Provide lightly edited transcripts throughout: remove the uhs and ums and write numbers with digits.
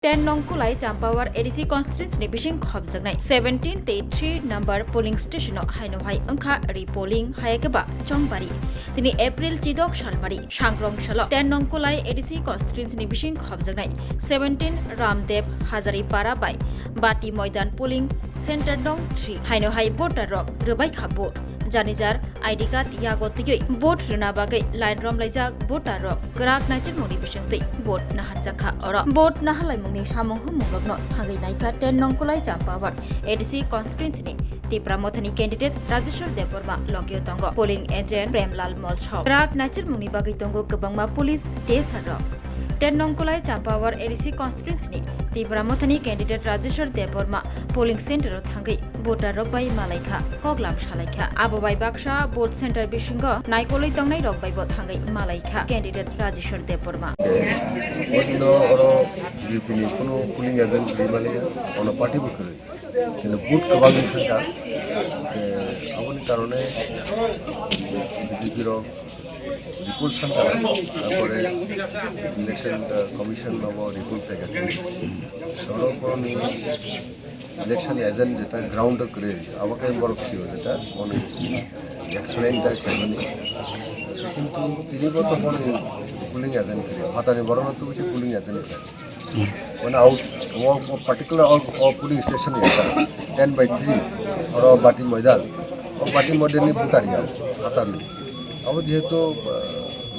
10 nongkulai champawar ADC constituency ni bising khobjaknai 17 te 3 number polling station no hainohai angkha repolling hayakeba jongbari tini April chidok salbari sangrong salo 10 nongkulai ADC constituency ni bising khobjaknai 17 Ramdev Hazaripara bai Bati Moidan polling center dong 3 hainohai voter rok rubai kha vote Janijar ID card yago tigoi vote runa bagai line rom laijak voter rok grak naichin moni bisingtei vote nahar jakha ora vote nahalai mungni samung humugno thangai naika 10 nongkulai champawar ADC constituency ni Tipramothani candidate Rajeshwar Deborma Lokyo Tongo polling agent Premlal Molchok grak naichin mungni bagai tongo kebangma police desarok 10 nongkulai champawar ADC constituency ni Tipramothani candidate Rajeshwar Deborma polling center thangai voter rok bai malaikha koglam salaikha abobai baksha vote center bisingo naikoloi tongnai rok bai bo thangai malaikha candidate Rajeshwar Deborma odino oro jipini kono polling agent rimali ono party bukore কিন্তু বুট কবাগি থাকা যে আপনি কারণে বিজেপির report চালায় তারপরে election commission নব report থেকে সর্বপরণী ইলেকশন এজেন্ট যেটা গ্রাউন্ড করে আমাকে বড় খুশি হয় যেটা মনে এক্সপ্লেনটা খাইনি কিন্তু তিনি বর্তমান পুলিং এজেন্ট করে হাতানি বড় তো বেশি পুলিং এজেন্ট করে when out particular all polling station is 10/3 or Bati Moidan or Bati Moidan ni Butaria Atani अब जेहेतु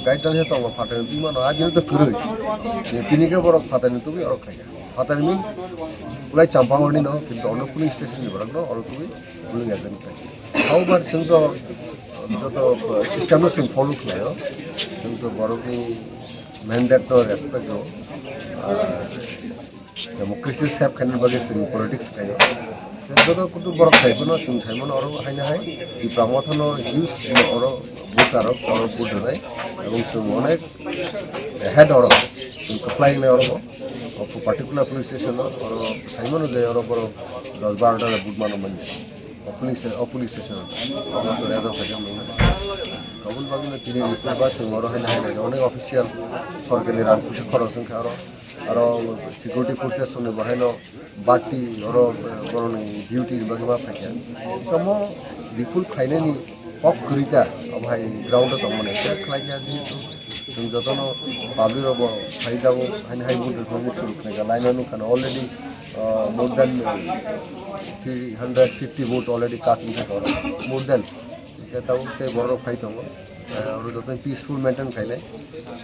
गाइडलाइन है तो हम फाटे नहीं मानो आज ये तो करो ये तीन के बरफ फाटे नहीं तो भी और खाएगा फाटे नहीं पुलाई चंपावड़ी ना किंतु अन्य पुलिंग स्टेशन भी बरफ ना और तो भी पुलिंग एजेंट खाएगा हाउ बार सिंह तो जो तो सिस्टम में सिंह फॉलो किया हो सिंह तो बरफ की मैंडेट तो रेस्पेक्ट हो डेमोक्रेसी सेफ करने बगे सिंह पॉलिटिक्स खाएगा तो कुछ बरफ खाएगा ना सिंह साइमन और हाई ना है ये प्रमोथन और यूज और voter or voter right এবং সে অনেক হেড অর কপ্লাই নে or of particular police station or Simon যে অর বড় 10-12টা বুট মানো মানে পুলিশ স্টেশন আমরা তো রেজাল্ট থাকে না কবুল বাগিনা তিনি রিপোর্ট সে অর হয় না অনেক অফিশিয়াল সরকারি রান পুলিশ খরচ সংখ্যা আর সিকিউরিটি ফোর্সেস সঙ্গে বহাইনো বাটি অর বড় ডিউটি বাগিমা থাকে তম রিপোর্ট খাইনানি অফ করিতা ভাই গ্রাউন্ড তো মানে খাই যেহেতু जों जतनो पाब्लिक रब फायदाबो हाइ बुट शुरू खानेगा लाइनानो खाना already more than 350 vote already cast in थाका मोर देन एटाउ ते बरो फाइट दङ और जतन पीसफुल मेंटेन खाइले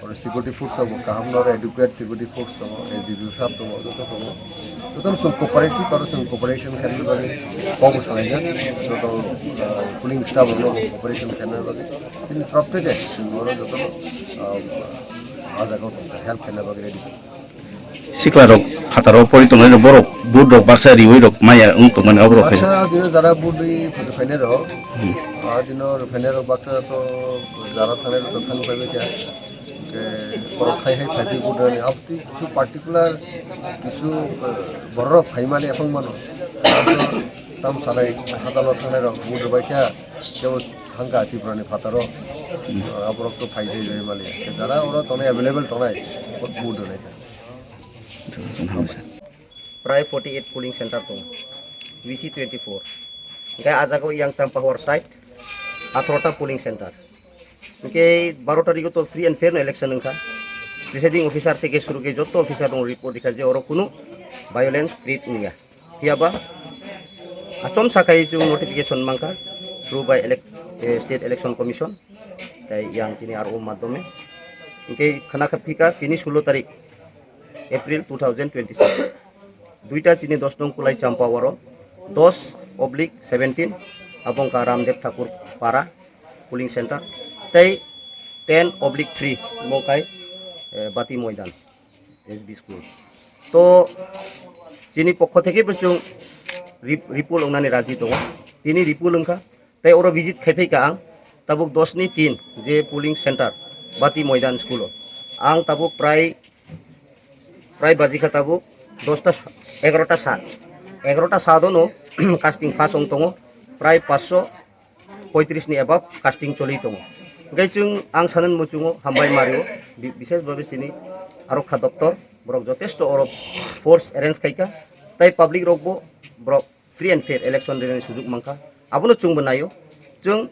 और सिक्योरिटी फोर्स अब कामनर एडुकेट सिक्योरिटी फोर्स दङ एसडीबी साहब दङ जतन सम कोऑपरेटिव और सम कोऑपरेशन खाने बारे फोकस खाइगा जतो पुलिंग स्टाफ नो ऑपरेशन खाने बारे सिन प्रॉपर दे और जतन आजागाव हेल्प खाने बारे रेडी सिक्लारक फाताराव परितंनाय बरक बुट रक बाक्सा रिवै रक माया उंतो माने अब्रो खाय बाक्सा दिन जारा बुटि फाइनेर आ दिन फाइनेर बाक्सा तो जारा थाने तो थान पाइबे क्या के बरक खाय हाय थाति बुट ने आपति কিছু পার্টিকুলার কিছু বড় ফাইমালি এখন মানো তাম সালাই হাজার থানের বুট বাইকা কেউ হাঙ্গা ত্রিপুরানি ফাতারো আবরক তো ফাইদে যায় মালি যারা ওরা তনে अवेलेबल তনাই বুট নাই प्राय 48 polling center दं VC24 ओमफ्राय आजागाव yang Champawar side 18टा polling center ओमफ्राय 12 तारिखआव तो फ्री एंड फेयर इलेक्शन ओंखा प्रिसाइडिंग अफिसार থেকে শুরু করে যত অফিসার দं রিপোর্ট দেখা যে ওর কোনো ভায়োলেন্স ক্রিয়েট নিয়া হিয়াবা আচম সাকাই जों নোটিফিকেশন মাংকা through by state election commission তাই yang চিনি আর ও মাধ্যমে ओमफ्राय খানা খাপিকা 16 তারিখ April 2026 দুইটা চিনি 10 নং কুলাই চাম্পাওয়ার 10/17 এবং রামদেব ঠাকুর পাড়া পুলিং সেন্টার তাই 10/3 মকাই বাতি ময়দান এসবি স্কুল তো চিনি পক্ষ থেকে বসুং রিপুল ওনানি রাজি দङ তিনি রিপুল ওंखा তাই ওর ভিজিট খাইফাইকা आं তাবুক 10 नि 3 যে পুলিং সেন্টার বাতি ময়দান স্কুল आं তাবুক प्राय बाजी खाताबो 10टा 11टा 7 नो कास्टिंग फास दङ प्राय 535 नि एबाब कास्टिं चलि दङ गाय जों आं सानन मुजुङो हामबाय मारियो विशेष भाबे सिनि आरक्षा दप्तर borok jotesto oro force arrange kaika tai public rok bo borok free and fair election rene sujug mangka abono chung banayo chung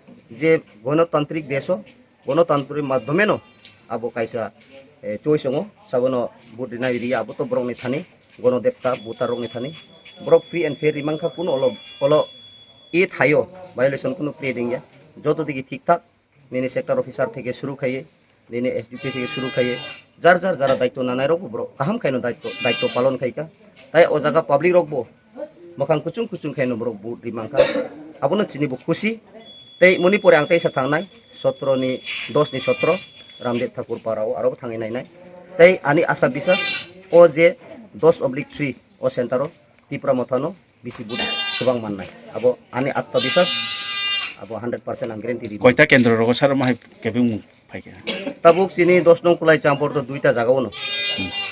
je গণতান্ত্রিক দেশো গণতন্ত্রের মাধ্যমে no abo kaisa choice ngo sabono vote rina iriya abo to borok ni thani Ganadevata voter rok ni thani borok free and fair rimangka puno olo e thayo violation kuno play dingya joto digi ঠিকঠাক nini sector officer থেকে শুরু খাইয়ে nini SDP থেকে শুরু খাইয়ে যার যারা দায়িত্ব নানাই রকম বড় কাহাম খাইনো দায়িত্ব পালন খাইকা তাই ও জায়গা পাবলিক রকবো মখাং কুচুং খাইনো বড় বুট রিমাংখা আবনো চিনি বু খুশি তাই মনি পরে আং তাই সা থাংনাই 17 ni 10 ni 17 রামদেব ঠাকুর পাড়াও আরো থাঙে নাই তাই আনি আশা বিশ্বাস ও যে 10/3 ও সেন্টারও ত্রিপুরা মথানো বেশি বুট গোবাং মাননাই আবো আনি আত্মবিশ্বাস abo 100% ang guarantee di কয়টা কেন্দ্র rock sir my কেবিং ফাইকে tabuk sini 10 nong kulai campur to duita jaga ono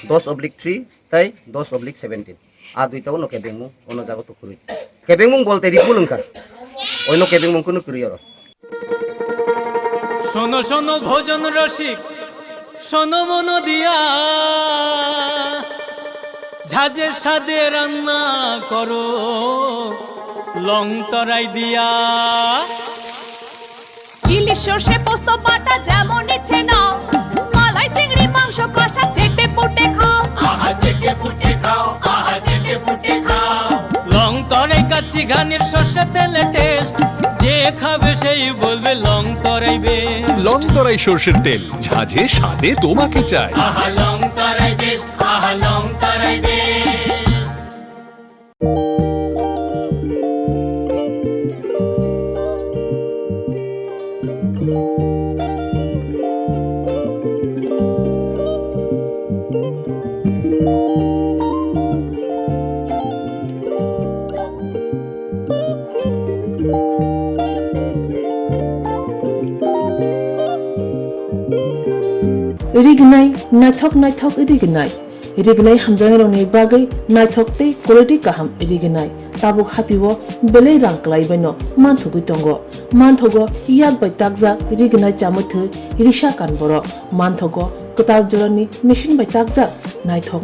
10/3 tai 10/17 a duita ono kebeng mu ono jaga to kuri kebeng mu bolte ripul engka ono kebeng mu kuno kuri oro শোনো শোনো ভোজন রসিক শোনো মন দিয়া ঝাঁঝের সাদে রান্না করো long তরাই দিয়া ইলিশ সর্ষে পোস্ত বাটা যেমন ইচ্ছে নাও মালাই চিংড়ি মাংস কষা চেটে পুটে খাও আহা চেটে পুটে খাও আহা চেটে পুটে খাও লং তরাই কাচ্চি ঘানির সর্ষে তেলে টেস্ট যে খাবে সেই বলবে লং তরাই বেশ লং তরাই সর্ষের তেল ঝাঁঝে স্বাদে তোমাকে চাই আহা লং তরাই বেশ আহা লং তরাই বেশ Rignai naithok rignai hamjangroni bagai naithok tei quality kaham rignai tabuk hatiwo belei rang klai baino manthugui tongo manthogo yak bai takja rignai chamuthu risha kan boro manthogo kotal jorani machine bai takja naithok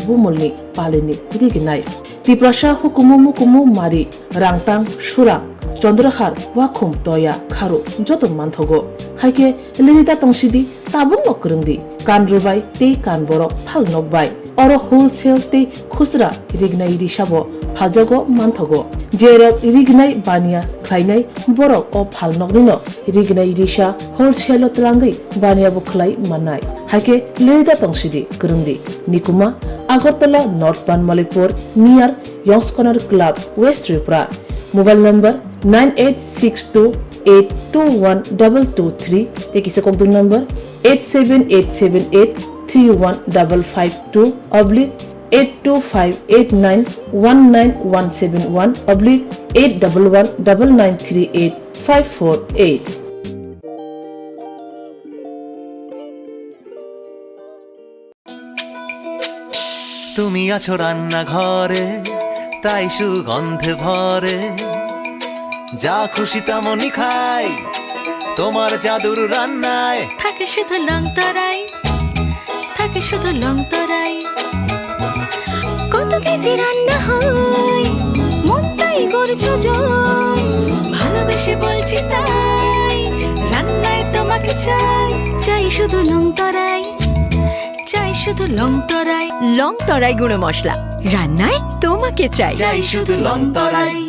bumulni palini rignai tiprasha hukumu mari rangtang surang চন্দ্রহার ওয়াখুম তয়া খারু যত মানথগো হাইকে লিরিদা তংসিদি তাবুন নকরংদি কান রুবাই তে কান বরক ফাল নকবাই or wholesale তে খুচরা রিগনাই রিসাবো ফালজগো মানথগো জেরক রিগনাই বানিয়া খ্লাইনাই বরক ও ফাল নকনিনো রিগনাই রিসা হোলসেল তলাঙ্গই বানিয়াবো খ্লাই মানাই হাইকে লিরিদা তংসিদি করংদি নিকুমা আগরতলা নর্থ বানমালিপুর নিয়ার ইয়ংসকনার club west Tripura mobile number 9862821223 teki se kokdun number 87878315552 /82589191171 /8119938 তুমি আছো রান্না ঘরে তাই সুগন্ধে ভরে যা খুশি তেমনই খাই তোমার জাদুর রান্নায় থাকে শুধু লং তরাই কত কেজি রান্না হয় মন তাই করছো জয় ভালোবেসে বলছি তাই রান্নায় তোমাকে চাই শুধু লং তরাই লং তরাই গুঁড়ো মশলা রান্নায় তোমাকে চাই শুধু লং তরাই।